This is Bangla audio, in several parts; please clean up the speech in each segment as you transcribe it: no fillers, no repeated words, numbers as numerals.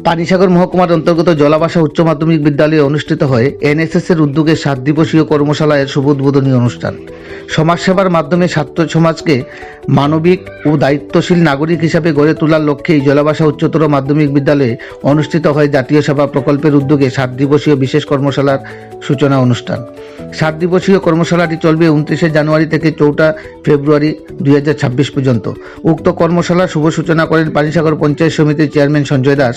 পানিসাগর মহকুমার অন্তর্গত জলাবাসা উচ্চ মাধ্যমিক বিদ্যালয়ে অনুষ্ঠিত হয় এনএসএস এর উদ্যোগে 7 দিবসীয় কর্মশালার শুভ উদ্বোধনী অনুষ্ঠান। সমাজসেবার মাধ্যমে ছাত্র সমাজকে মানবিক ও দায়িত্বশীল নাগরিক হিসাবে গড়ে তোলার লক্ষ্যেই জলাবাসা উচ্চতর মাধ্যমিক বিদ্যালয়ে অনুষ্ঠিত হয় জাতীয় সেবা প্রকল্পের উদ্যোগে 7 দিবসীয় বিশেষ কর্মশালার সূচনা অনুষ্ঠান। 7 দিবসীয় কর্মশালাটি চলবে 29শে জানুয়ারি থেকে 4 ফেব্রুয়ারি 2026 পর্যন্ত। উক্ত কর্মশালার শুভ সূচনা করেন পানিসাগর পঞ্চায়েত সমিতির চেয়ারম্যান সঞ্জয় দাস।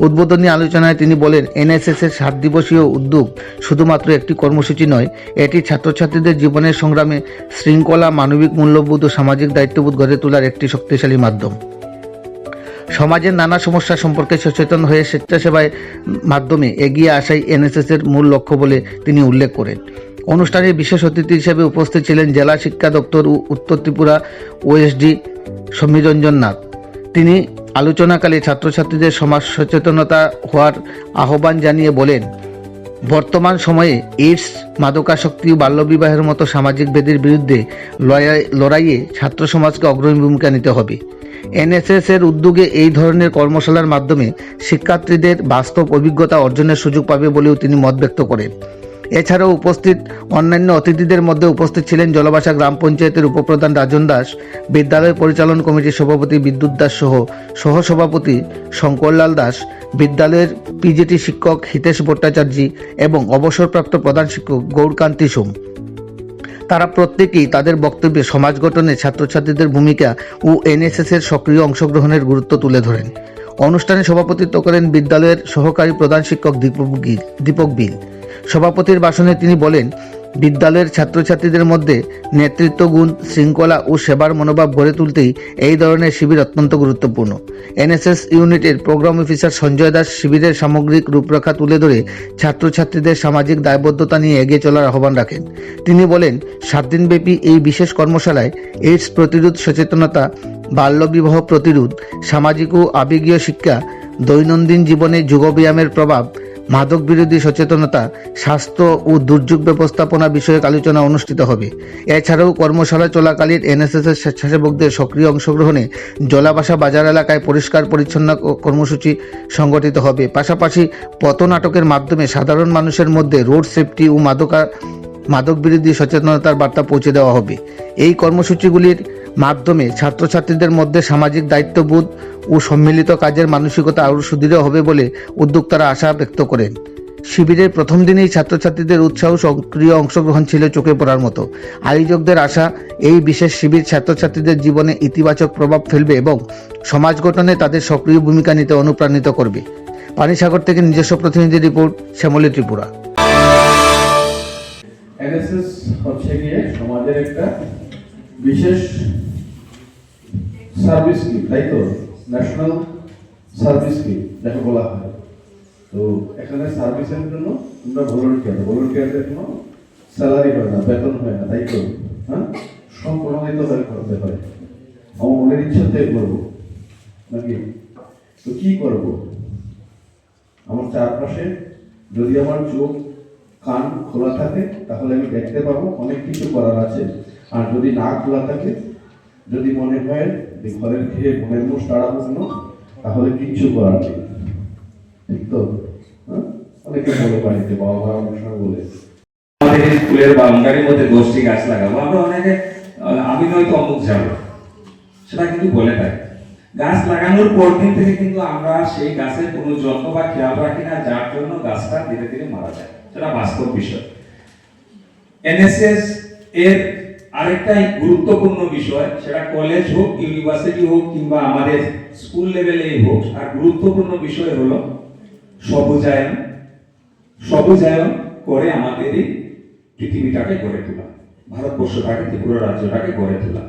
উদ্বোধনী আলোচনায় তিনি বলেন, এনএসএস এর 7 দিবসীয় উদ্যোগ শুধুমাত্র একটি কর্মসূচি নয়, এটি ছাত্রছাত্রীদের জীবনের সংগ্রামে শৃঙ্খলা, মানবিক মূল্যবোধ ও সামাজিক দায়িত্ববোধ গড়ে তোলার একটি শক্তিশালী মাধ্যম। সমাজের নানা সমস্যা সম্পর্কে সচেতন হয়ে স্বেচ্ছাসেবায় মাধ্যমে এগিয়ে আসাই এনএসএস এর মূল লক্ষ্য বলে তিনি উল্লেখ করেন। অনুষ্ঠানে বিশেষ অতিথি হিসেবে উপস্থিত ছিলেন জেলা শিক্ষা দপ্তর ও উত্তর ত্রিপুরা ওএসডি সমীরঞ্জন নাথ। তিনি আলোচনাকালে ছাত্রছাত্রীদের সমাজ সচেতনতা হওয়ার আহ্বান জানিয়ে বলেন, বর্তমান সময়ে এইডস, মাদকাসক্তি ও বাল্যবিবাহের মতো সামাজিক ব্যাধির বিরুদ্ধে লড়াইয়ে ছাত্র সমাজকে অগ্রণী ভূমিকা নিতে হবে। এনএসএস এর উদ্যোগে এই ধরনের কর্মশালার মাধ্যমে শিক্ষার্থীদের বাস্তব অভিজ্ঞতা অর্জনের সুযোগ পাবে বলেও তিনি মত ব্যক্ত করেন। এছাড়াও উপস্থিত অন্যান্য অতিথিদের মধ্যে উপস্থিত ছিলেন জলাবাসা গ্রাম পঞ্চায়েতের উপপ্রধান রাজন দাস, বিদ্যালয় পরিচালন কমিটির সভাপতি বিদ্যুৎ দাস সহ সহসভাপতি শঙ্করলাল দাস, বিদ্যালয়ের পিজিটি শিক্ষক হিতেশ ভট্টাচার্য এবং অবসরপ্রাপ্ত প্রধান শিক্ষক গৌরকান্তি সোম। তারা প্রত্যেকেই তাদের বক্তব্যে সমাজ গঠনে ছাত্রছাত্রীদের ভূমিকা ও এনএসএস এর সক্রিয় অংশগ্রহণের গুরুত্ব তুলে ধরেন। অনুষ্ঠানে সভাপতিত্ব করেন বিদ্যালয়ের সহকারী প্রধান শিক্ষক দীপক বিল। সভাপতির ভাষণে তিনি বলেন, বিদ্যালয়ের ছাত্রছাত্রীদের মধ্যে নেতৃত্ব গুণ, শৃঙ্খলা ও সেবার মনোভাব গড়ে তুলতেই এই ধরনের শিবির অত্যন্ত গুরুত্বপূর্ণ। এনএসএস ইউনিটের প্রোগ্রাম অফিসার সঞ্জয় দাস শিবিরের সামগ্রিক রূপরেখা তুলে ধরে ছাত্রছাত্রীদের সামাজিক দায়বদ্ধতা নিয়ে এগিয়ে চলার আহ্বান রাখেন। তিনি বলেন, 7 দিনব্যাপী এই বিশেষ কর্মশালায় এইডস প্রতিরোধ সচেতনতা, বাল্যবিবাহ প্রতিরোধ, সামাজিক ও আবেগীয় শিক্ষা, দৈনন্দিন জীবনে যোগব্যায়ামের প্রভাব, মাদক বিরোধী সচেতনতা, স্বাস্থ্য ও দুর্যোগ ব্যবস্থাপনা বিষয়ক আলোচনা অনুষ্ঠিত হবে। এছাড়াও কর্মশালা চলাকালীন এনএসএস এর স্বেচ্ছাসেবকদের সক্রিয় অংশগ্রহণে জলাবাসা বাজার এলাকায় পরিষ্কার পরিচ্ছন্ন কর্মসূচি সংগঠিত হবে। পাশাপাশি পথনাটকের মাধ্যমে সাধারণ মানুষের মধ্যে রোড সেফটি ও মাদক বিরোধী সচেতনতার বার্তা পৌঁছে দেওয়া হবে। এই কর্মসূচিগুলির মাধ্যমে ছাত্রছাত্রীদের মধ্যে সামাজিক দায়িত্ববোধ ও সম্মিলিত কাজের মানসিকতা আরও সুদৃঢ় হবে বলে উদ্যোক্তারা আশা ব্যক্ত করেন। শিবিরের প্রথম দিনেই ছাত্রছাত্রীদের উৎসাহ সক্রিয় অংশগ্রহণ ছিল চোখে পড়ার মতো। আয়োজকদের আশা, এই বিশেষ শিবির ছাত্রছাত্রীদের জীবনে ইতিবাচক প্রভাব ফেলবে এবং সমাজ গঠনে তাদের সক্রিয় ভূমিকা নিতে অনুপ্রাণিত করবে। পানিসাগর থেকে নিজস্ব প্রতিনিধি রিপোর্ট, শ্যামলী ত্রিপুরা। এনএসএস হচ্ছে গিয়ে সমাজের একটা বিশেষ সার্ভিস স্কিম, তাই তো, ন্যাশনাল সার্ভিস স্কিম যাকে বলা হয়। তো এখানে সার্ভিসের জন্য তোমরা ভলান্টিয়ারদের কোনো স্যালারি হয় না, বেতন হয় না, তাই তো, হ্যাঁ, সম্প্রণালিত হয়ে করতে হয়। আমার মনের ইচ্ছাতে করবো নাকি? তো কি করব? আমার চারপাশে যদি আমার চোখ কান খোলা থাকে তাহলে আমি দেখতে পাবো অনেক কিছু করার আছে। আর যদি না খোলা থাকে, যদি মনে হয় যে ঘরের খেয়ে মনের মুখ তাড়াবো না, তাহলে কিচ্ছু করার নেই, ঠিক তো? অনেকে বলে বাড়িতে বাবা অনেক সময় বলে আমাদের স্কুলের বাউন্ডারির মধ্যে 10টি গাছ লাগাবো, আমরা অনেকে আমি নয়তো অমুক যাবো সেটা কিন্তু বলে থাকি। গাছ লাগানোর পর দিন থেকে কিন্তু আমরা সেই গাছের কোনো যত্ন বা খেয়াল রাখি না, যার জন্য গাছটা ধীরে ধীরে মারা যায়। সেটা বাস্তব বিষয়। এনএসএস এর আরেকটা গুরুত্বপূর্ণ বিষয়, সেটা কলেজ হোক, ইউনিভার্সিটি হোক কিংবা আমাদের স্কুল লেভেলেই হোক, আর গুরুত্বপূর্ণ বিষয় হলো সবুজায়ন। সবুজায়ন করে আমাদের এই পৃথিবীটাকে গড়ে তোলা, ভারতবর্ষটাকে, ত্রিপুরা রাজ্যটাকে গড়ে তোলা।